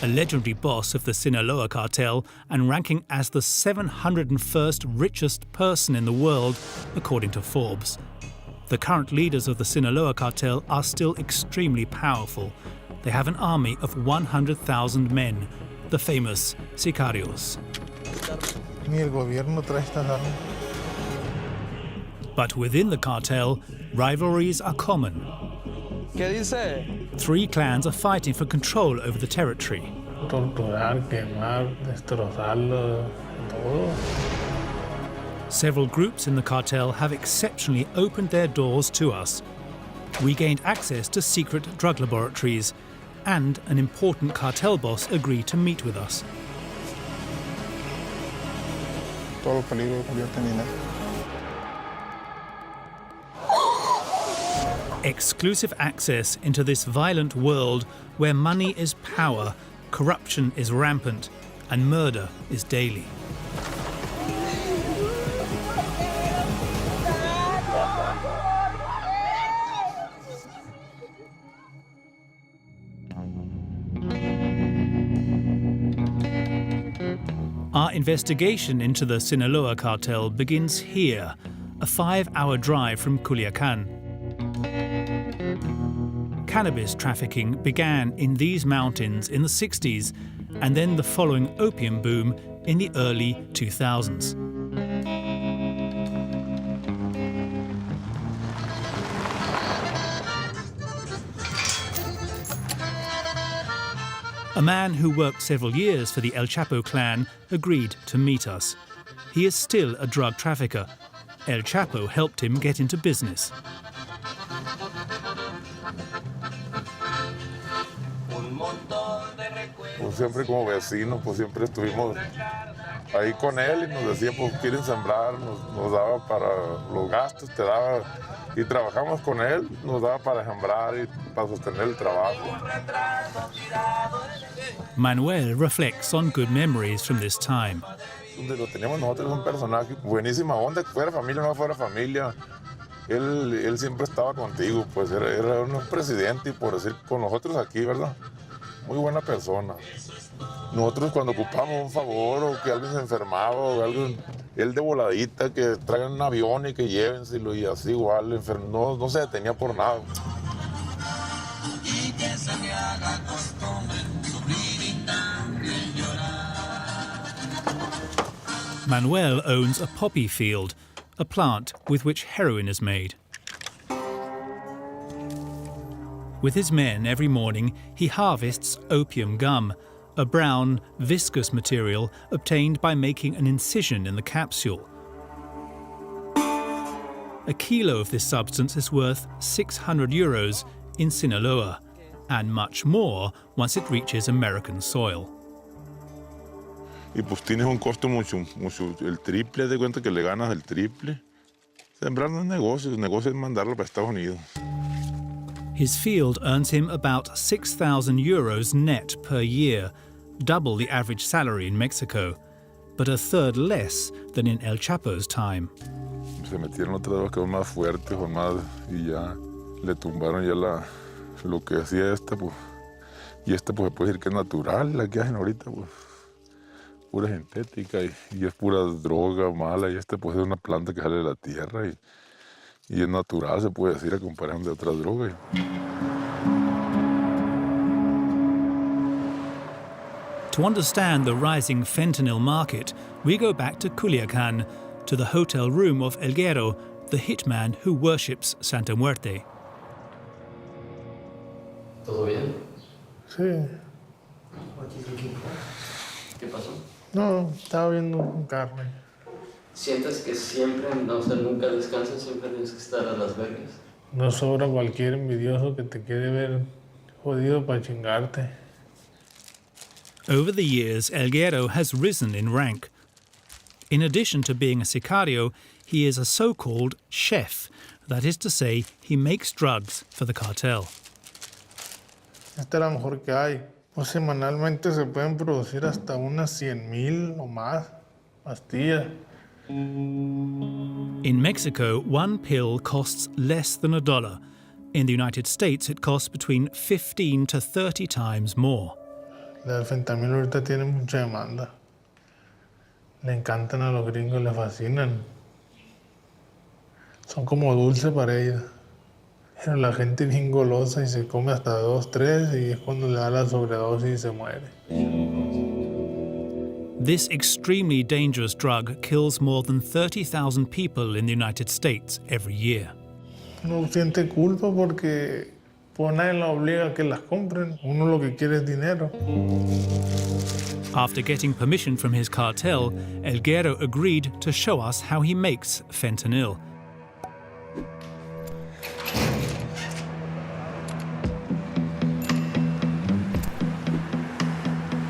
a legendary boss of the Sinaloa cartel and ranking as the 701st richest person in the world, according to Forbes. The current leaders of the Sinaloa cartel are still extremely powerful. They have an army of 100,000 men, the famous sicarios. But within the cartel, rivalries are common. ¿Qué dice? 3 clans are fighting for control over the territory. Torturar, quemar, destrozarlo, todo. Several groups in the cartel have exceptionally opened their doors to us. We gained access to secret drug laboratories, and an important cartel boss agreed to meet with us. Todo el peligro cubierto en dinero. Exclusive access into this violent world where money is power, corruption is rampant, and murder is daily. Our investigation into the Sinaloa cartel begins here, a 5-hour drive from Culiacan. Cannabis trafficking began in these mountains in the 60s, and then the following opium boom in the early 2000s. A man who worked several years for the El Chapo clan agreed to meet us. He is still a drug trafficker. El Chapo helped him get into business. Pues siempre como vecinos, pues siempre estuvimos ahí con él y nos decía, pues quieren sembrar, nos daba para los gastos, te daba, y trabajamos con él, nos daba para sembrar y para sostener el trabajo. Manuel reflects on good memories from this time. Donde lo teníamos nosotros un personaje buenísima onda, fuera familia o no fuera familia. Él siempre estaba contigo, pues era un presidente y por decir con nosotros aquí, ¿verdad? Muy buena persona. Nosotros cuando ocupamos un favor o que alguien se enfermaba o algo, él de voladita, que traigan un avión y que llévenselo y así igual, no se detenía por nada. Manuel owns a poppy field, a plant with which heroin is made. With his men every morning, he harvests opium gum, a brown, viscous material obtained by making an incision in the capsule. A kilo of this substance is worth 600 euros in Sinaloa, and much more once it reaches American soil. Y pues tienes un costo mucho, el triple, de cuenta que le ganas el triple. Sembrar no es negocio, el negocio es mandarlo para Estados Unidos. His field earns him about 6,000 euros net per year, double the average salary in Mexico, but a third less than in El Chapo's time. Se metieron otras drogas que son más fuertes o más, y ya le tumbaron ya lo que hacía pues, y pues se puede decir que es natural, la que hacen ahorita, pues. Pura sintética y es pura droga mala, y pues es una planta que sale de la tierra y es natural, se puede decir, a comparación de otras drogas. To understand the rising fentanyl market, we go back to Culiacan, to the hotel room of El Guero, the hitman who worships Santa Muerte. ¿Todo bien? Sí. ¿Qué pasó? No, estaba viendo un carro. ¿Sientes que siempre, nunca descansas, siempre tienes que estar a las vergas? No sobra cualquier envidioso que te quiere ver jodido para chingarte. Over the years, El Guero has risen in rank. In addition to being a sicario, he is a so-called chef. That is to say, he makes drugs for the cartel. Esta es la mejor que hay. Pues semanalmente se pueden producir hasta unas 100,000 o más pastillas. In Mexico, one pill costs less than $1. In the United States, it costs between 15 to 30 times more. El fentanilo ahorita tiene mucha demanda. Le encantan a los gringos, le fascinan. Son como dulce para ellos. Pero la gente bien golosa y se come hasta 2, 3 y es cuando le da la sobredosis y se muere. This extremely dangerous drug kills more than 30,000 people in the United States every year. Uno siente culpa porque pues nadie la obliga a que las compren. Uno lo que quiere es dinero. After getting permission from his cartel, El Guero agreed to show us how he makes fentanyl.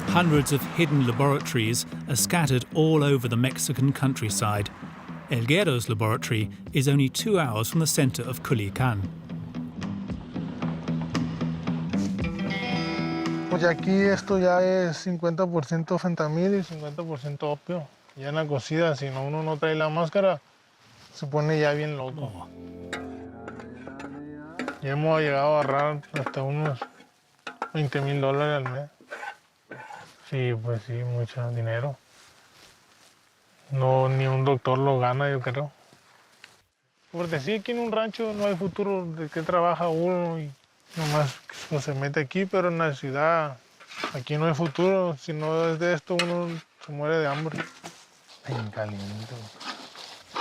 Hundreds of hidden laboratories are scattered all over the Mexican countryside. El Guero's laboratory is only 2 hours from the center of Culiacan. Pues aquí esto ya es 50% fentanil y 50% opio. Ya en la cocida, si no uno no trae la máscara, se pone ya bien loco. Ya hemos llegado a agarrar hasta unos $20,000 al mes. Sí, pues sí, mucho dinero. No, ni un doctor lo gana, yo creo. Porque sí, aquí en un rancho no hay futuro de qué trabaja uno y nomás pues, se mete aquí, pero en la ciudad aquí no hay futuro. Si no es de esto, uno se muere de hambre. Bien caliente.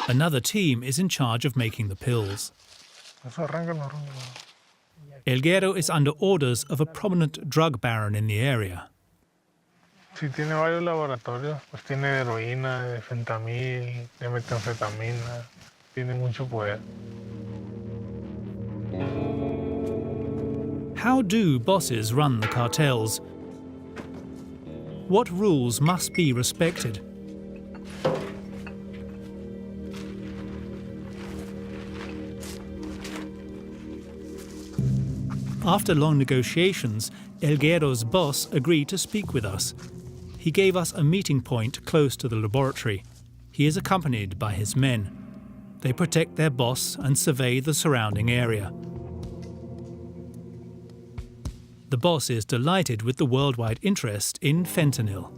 Another team is in charge of making the pills. Eso arranca, no arranca. El Guero is under orders of a prominent drug baron in the area. Sí, tiene varios laboratorios, pues tiene de heroína, de fentanil, de metanfetamina, tiene mucho poder. How do bosses run the cartels? What rules must be respected? After long negotiations, El Guero's boss agreed to speak with us. He gave us a meeting point close to the laboratory. He is accompanied by his men. They protect their boss and survey the surrounding area. The boss is delighted with the worldwide interest in fentanyl.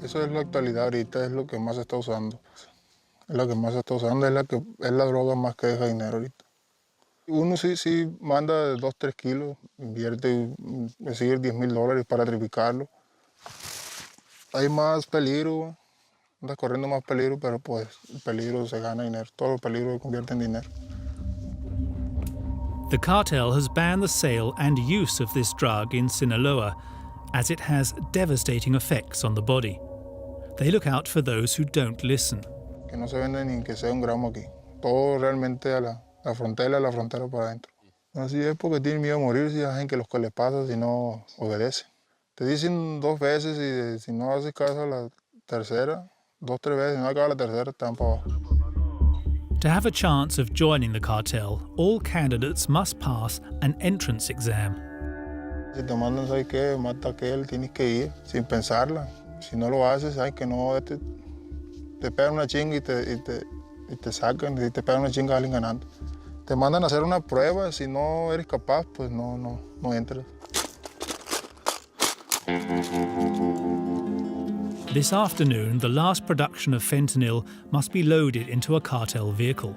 Eso es la actualidad ahorita, es lo que más se está usando. Es lo que más se está usando, es la droga más que deja dinero ahorita. Uno sí manda 2, 3 kilos, invierte, recibe $10,000 para triplicarlo. Hay más peligro, anda corriendo más peligro, pero pues el peligro se gana dinero. Todo el peligro se convierte en dinero. The cartel has banned the sale and use of this drug in Sinaloa, as it has devastating effects on the body. They look out for those who don't listen. Que no se vende ni que sea un gramo aquí. Todo realmente a la frontera para adentro. Así es porque tienen miedo a morir si hacen que los que les pasa si no obedecen. Te dicen 2 veces y si no haces caso a la tercera, 2, 3 veces, si no acaba la tercera, te dan para abajo. To have a chance of joining the cartel, all candidates must pass an entrance exam. Si te mandan, ¿sabes qué? Mata a aquel, tienes que ir sin pensarla. Si no lo haces, sabes que no, te pegan una chinga y te sacan, y te pegan una chinga alguien ganando. Te mandan a hacer una prueba, si no eres capaz, pues no entras. This afternoon, the last production of fentanyl must be loaded into a cartel vehicle.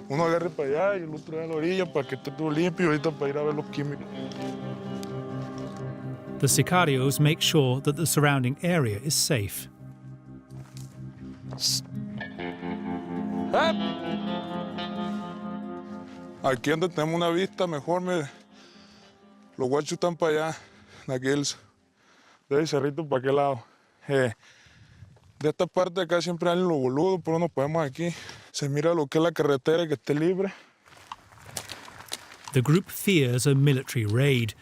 Uno agarre para allá y el otro a la orilla para que esté todo limpio y ahorita para ir a ver los químicos. The sicarios make sure that the surrounding area is safe. Aquí donde tenemos una vista mejor, los guachos están para allá, de ese cerrito para aquel lado. De esta parte de acá siempre hay los boludos, pero no podemos aquí. Se mira lo que es la carretera que esté libre. The group fears a military raid,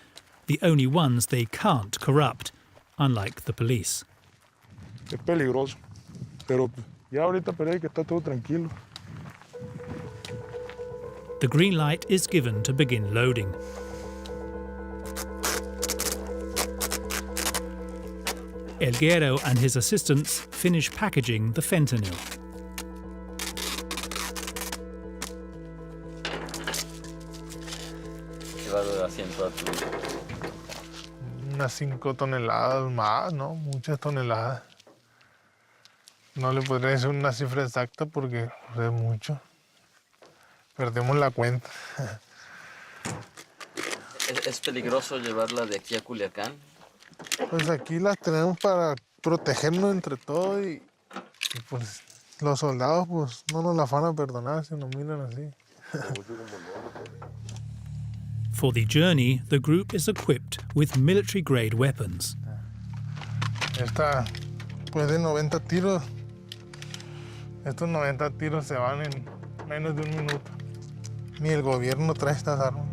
the only ones they can't corrupt, unlike the police. Es peligroso, pero ya ahorita parece que está todo tranquilo. The green light is given to begin loading. El Guero and his assistants finish packaging the fentanyl. ¿Qué vas haciendo a tu vida? unas 5 toneladas más, ¿no? Muchas toneladas. No le podría decir una cifra exacta porque pues, es mucho. Perdemos la cuenta. ¿Es peligroso llevarla de aquí a Culiacán? Pues aquí las tenemos para protegernos entre todos y pues los soldados pues no nos la van a perdonar si nos miran así. For the journey, the group is equipped with military-grade weapons. Esta pues de 90 tiros. Estos 90 tiros se van en menos de un minuto. Ni el gobierno trae estas armas.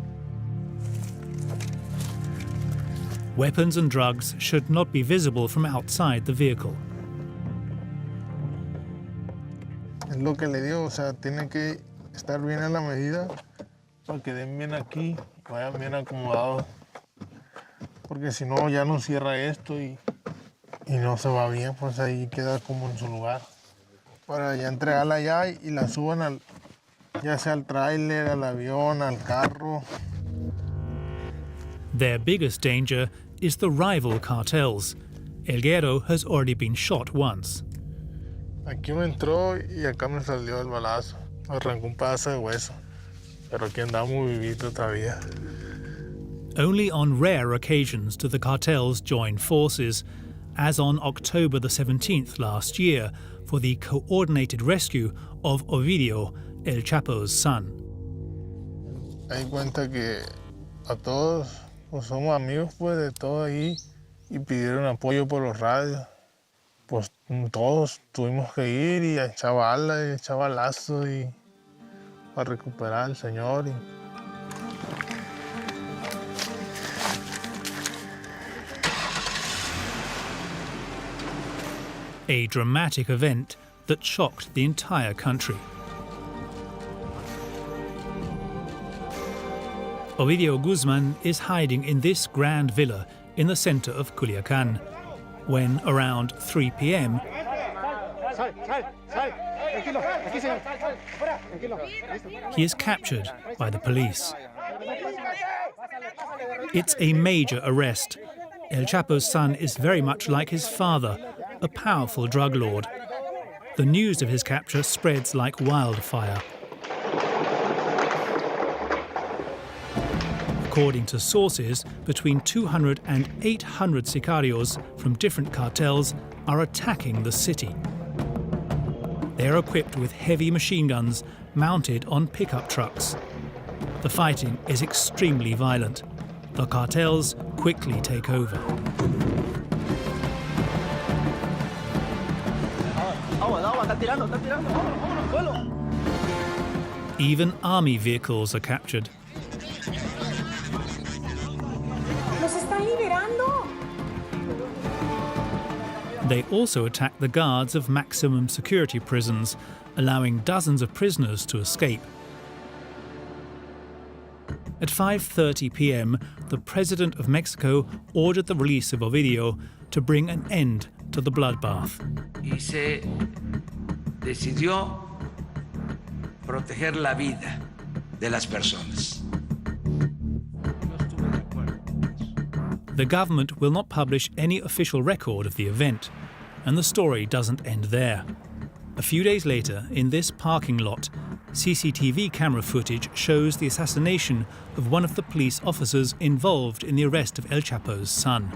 Weapons and drugs should not be visible from outside the vehicle. Es lo que le digo, o sea, tiene que estar bien a la medida para que den bien aquí, vayan bien acomodados. Porque si no, ya no cierra esto y no se va bien, pues ahí queda como en su lugar. Para ya entregarla allá y la suban ya sea al tráiler, al avión, al carro. Their biggest danger is the rival cartels. El Guero has already been shot once. Aquí uno entró y acá me salió el balazo. Me arrancó un pedazo de hueso. Pero aquí andamos vivitos todavía. Only on rare occasions do the cartels join forces, as on October the 17th last year for the coordinated rescue of Ovidio, El Chapo's son. Hay cuenta que a todos pues somos amigos pues de todo ahí y pidieron apoyo por los radios. Pues todos tuvimos que ir y echar balas y echar balazos y para recuperar al señor. A dramatic event that shocked the entire country. Ovidio Guzman is hiding in this grand villa in the center of Culiacan when, around 3 p.m, he is captured by the police. It's a major arrest. El Chapo's son is very much like his father, a powerful drug lord. The news of his capture spreads like wildfire. According to sources, between 200 and 800 sicarios from different cartels are attacking the city. They are equipped with heavy machine guns mounted on pickup trucks. The fighting is extremely violent. The cartels quickly take over. Even army vehicles are captured. ¡Los están liberando! They also attack the guards of maximum security prisons, allowing dozens of prisoners to escape. At 5:30 p.m, the President of Mexico ordered the release of Ovidio to bring an end to the bloodbath. Y se decidió proteger la vida de las personas. The government will not publish any official record of the event, and the story doesn't end there. A few days later, in this parking lot, CCTV camera footage shows the assassination of one of the police officers involved in the arrest of El Chapo's son.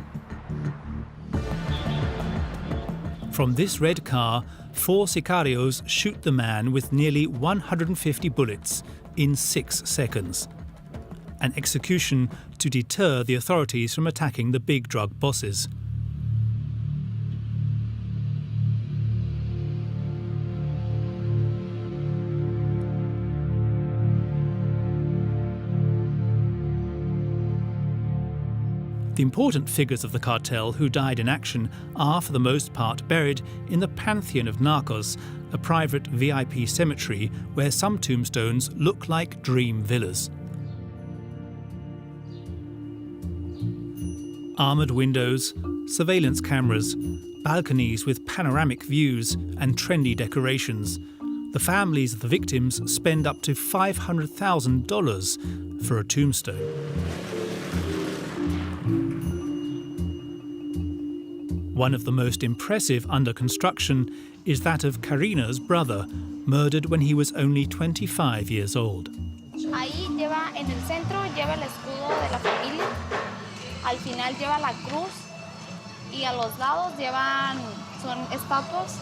From this red car, 4 sicarios shoot the man with nearly 150 bullets in 6 seconds. An execution to deter the authorities from attacking the big drug bosses. The important figures of the cartel who died in action are, for the most part, buried in the Pantheon of Narcos, a private VIP cemetery where some tombstones look like dream villas. Armoured windows, surveillance cameras, balconies with panoramic views and trendy decorations. The families of the victims spend up to $500,000 for a tombstone. One of the most impressive under construction is that of Karina's brother, murdered when he was only 25 years old. Ahí lleva, en el centro lleva el escudo de la familia, al final lleva la cruz y a los lados son estatuas,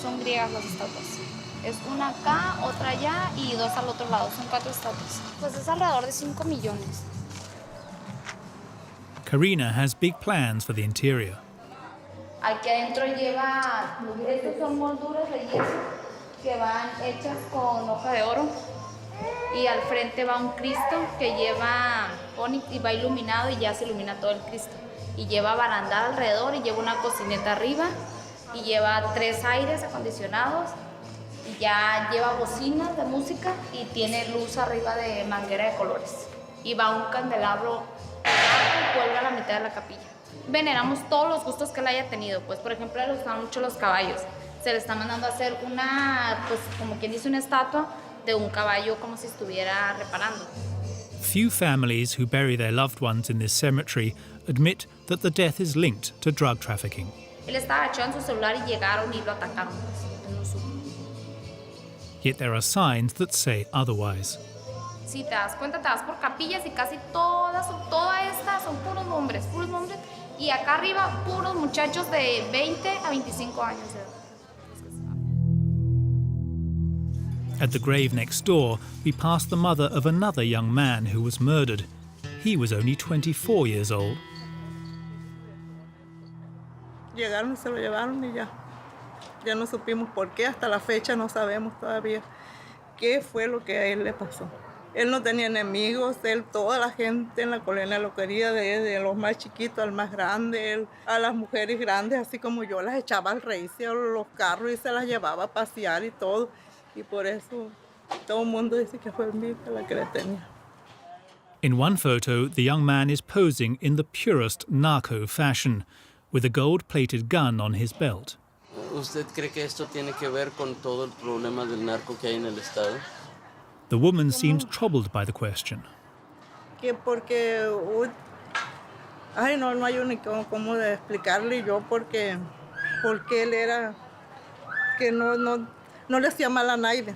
son griegas las estatuas. Es una acá, otra allá y dos al otro lado, son 4 estatuas. Pues es alrededor de 5 millones. Karina has big plans for the interior. Aquí adentro lleva, estas son molduras de yeso que van hechas con hoja de oro. Y al frente va un Cristo que lleva onix y va iluminado y ya se ilumina todo el Cristo. Y lleva barandal alrededor y lleva una cocineta arriba y lleva 3 aires acondicionados y ya lleva bocinas de música y tiene luz arriba de manguera de colores. Y va un candelabro y cuelga a la mitad de la capilla. Veneramos todos los gustos que él haya tenido. Pues por ejemplo, le gustan mucho los caballos. Se le está mandando a hacer una, pues como quien dice, una estatua de un caballo como si estuviera reparando. Few families who bury their loved ones in this cemetery admit that the death is linked to drug trafficking. Él estaba agachado en su celular y llegaron y lo atacaron. Yet there are signs that say otherwise. Si te das cuenta, te vas por capillas y casi todas estas son puros hombres. Y acá arriba puros muchachos de 20 a 25 años de edad. At the grave next door, we pass the mother of another young man who was murdered. He was only 24 years old. Llegaron, se lo llevaron y ya. Ya no supimos por qué, hasta la fecha no sabemos todavía qué fue lo que a él le pasó. Él no tenía enemigos, toda la gente en la colonia lo quería, desde los más chiquitos al más grande, a las mujeres grandes, así como yo, las echaba al raíz a los carros y se las llevaba a pasear y todo. Y por eso todo el mundo dice que fue mi hija la que le tenía. In one photo, the young man is posing in the purest narco fashion, with a gold-plated gun on his belt. ¿Usted cree que esto tiene que ver con todo el problema del narco que hay en el estado? The woman seems troubled by the question. Que porque, no hay ni cómo de explicarle yo porque él era que no le hacía mal a nadie.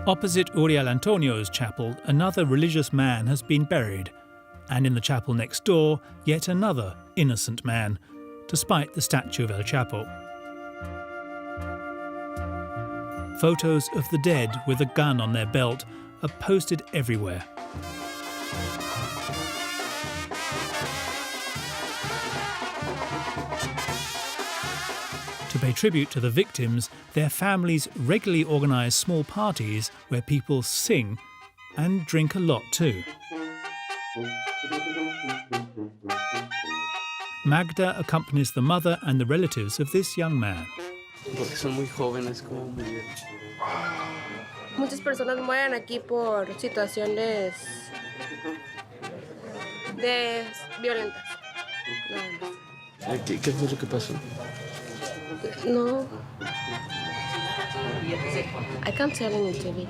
Opposite Uriel Antonio's chapel, another religious man has been buried, and in the chapel next door, yet another innocent man, despite the statue of El Chapo. Photos of the dead with a gun on their belt are posted everywhere. To pay tribute to the victims, their families regularly organise small parties where people sing and drink a lot too. Magda accompanies the mother and the relatives of this young man. Porque son muy jóvenes, como muy... Muchas personas mueren aquí por situaciones violentas. ¿Qué fue lo que pasó? No. I can't tell in TV.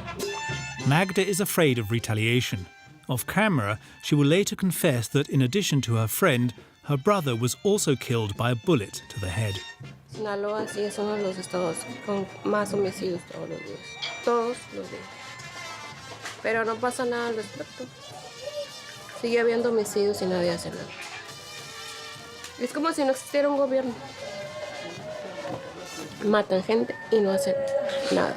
Magda is afraid of retaliation. Off camera, she will later confess that in addition to her friend, her brother was also killed by a bullet to the head. Sinaloa sí es uno de los estados con más homicidios todos los días. Todos los días. Pero no pasa nada al respecto. Sigue habiendo homicidios y nadie hace nada. Es como si no existiera un gobierno. Matan gente y no hacen nada.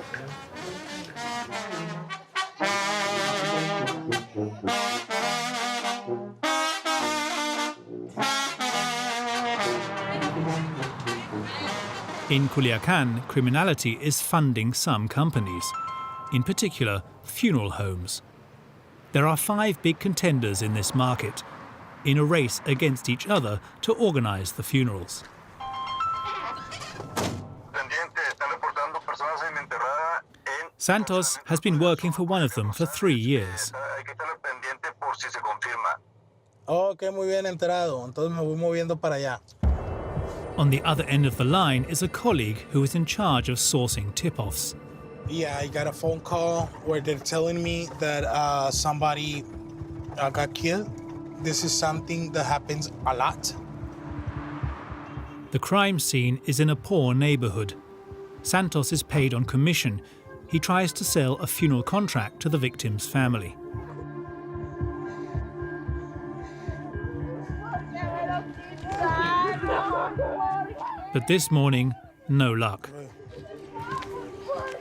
In Culiacan, criminality is funding some companies, in particular funeral homes. There are 5 big contenders in this market, in a race against each other to organize the funerals. Santos has been working for one of them for 3 years. Ok, muy bien enterado. Entonces me voy moviendo para allá. On the other end of the line is a colleague who is in charge of sourcing tip-offs. Yeah, I got a phone call where they're telling me that somebody got killed. This is something that happens a lot. The crime scene is in a poor neighborhood. Santos is paid on commission. He tries to sell a funeral contract to the victim's family. But this morning, no luck.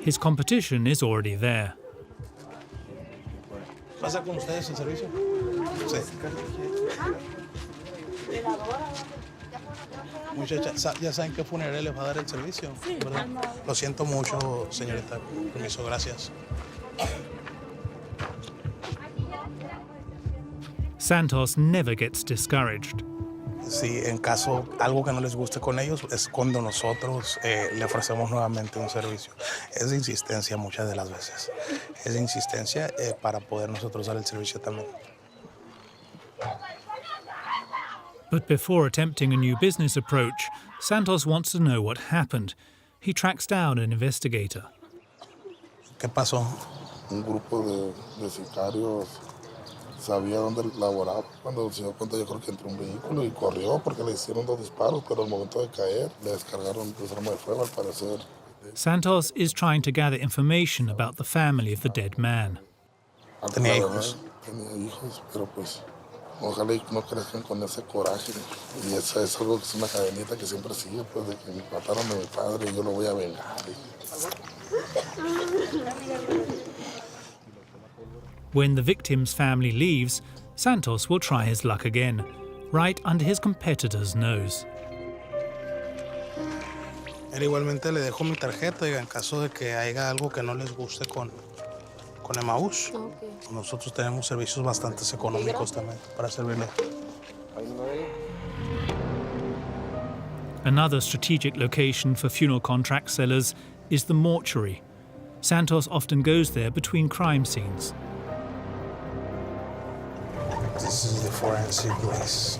His competition is already there. ¿Pasa con ustedes el servicio? Sí. Muchacha, ¿ya saben qué funeraria les va a dar el servicio? ¿Verdad? Lo siento mucho, señorita. Permiso, gracias. Santos never gets discouraged. Si en caso algo que no les guste con ellos, es cuando nosotros le ofrecemos nuevamente un servicio. Es de insistencia muchas de las veces. Es de insistencia para poder nosotros dar el servicio también. But before attempting a new business approach, Santos wants to know what happened. He tracks down an investigator. ¿Qué pasó? Un grupo de sicarios sabía dónde laboraba. Cuando se dio cuenta, yo creo que entró un vehículo y corrió porque le hicieron 2 disparos, pero al momento de caer le descargaron pues arma de fuego al parecer. Santos is trying to gather information about the family of the dead man. Tenía hijos. Tenía hijos, pero pues ojalá y no crezcan con ese coraje. Y eso es algo que es una cadenita que siempre sigue, pues de que me mataron a mi padre y yo lo voy a vengar. When the victim's family leaves, Santos will try his luck again, right under his competitor's nose. Él igualmente le dejo mi tarjeta, en caso de que haya algo que no les guste con Emmaus. Okay. Nosotros tenemos servicios bastante económicos también para servirle. Another strategic location for funeral contract sellers is the mortuary. Santos often goes there between crime scenes. This is the forensic place.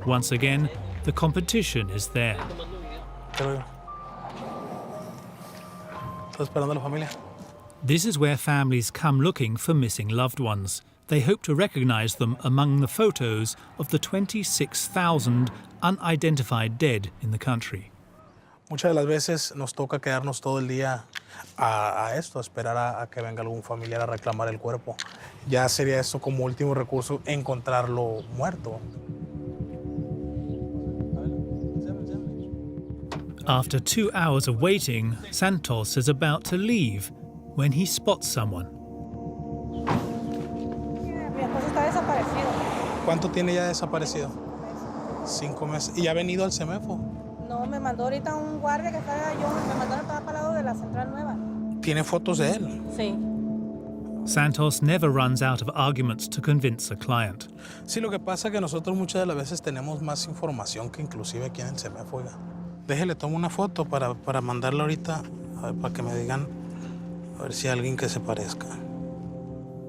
Once again, the competition is there. This is where families come looking for missing loved ones. They hope to recognize them among the photos of the 26,000 unidentified dead in the country. Muchas de las veces nos toca quedarnos todo el día a esto, a esperar a que venga algún familiar a reclamar el cuerpo. Ya sería esto como último recurso, encontrarlo muerto. After 2 hours of waiting, Santos is about to leave when he spots someone. Mi esposo está desaparecido. ¿Cuánto tiene ya desaparecido? 5 meses. ¿Y ha venido al CEMEFO? No, me mandó ahorita un guardia que está yo, me mandó para el lado de la Central Nueva. ¿Tiene fotos de él? Sí. Santos never runs out of arguments to convince a client. Sí, lo que pasa es que nosotros muchas de las veces tenemos más información que inclusive aquí en el CEMEFO. Déjele, tomo una foto para mandarla ahorita, para que me digan, a ver si hay alguien que se parezca.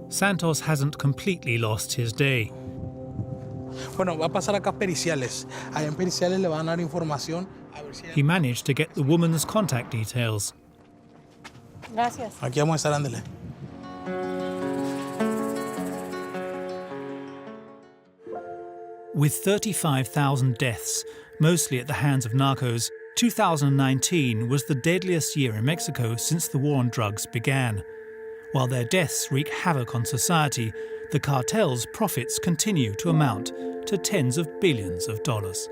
Santos hasn't completely lost his day. Bueno, va a pasar acá periciales. Allá en periciales le van a dar información. A ver si He managed to get the woman's contact details. Gracias. Aquí vamos a estar, ándele. With 35,000 deaths, mostly at the hands of narcos, 2019 was the deadliest year in Mexico since the war on drugs began. While their deaths wreak havoc on society, the cartel's profits continue to amount to tens of billions of dollars.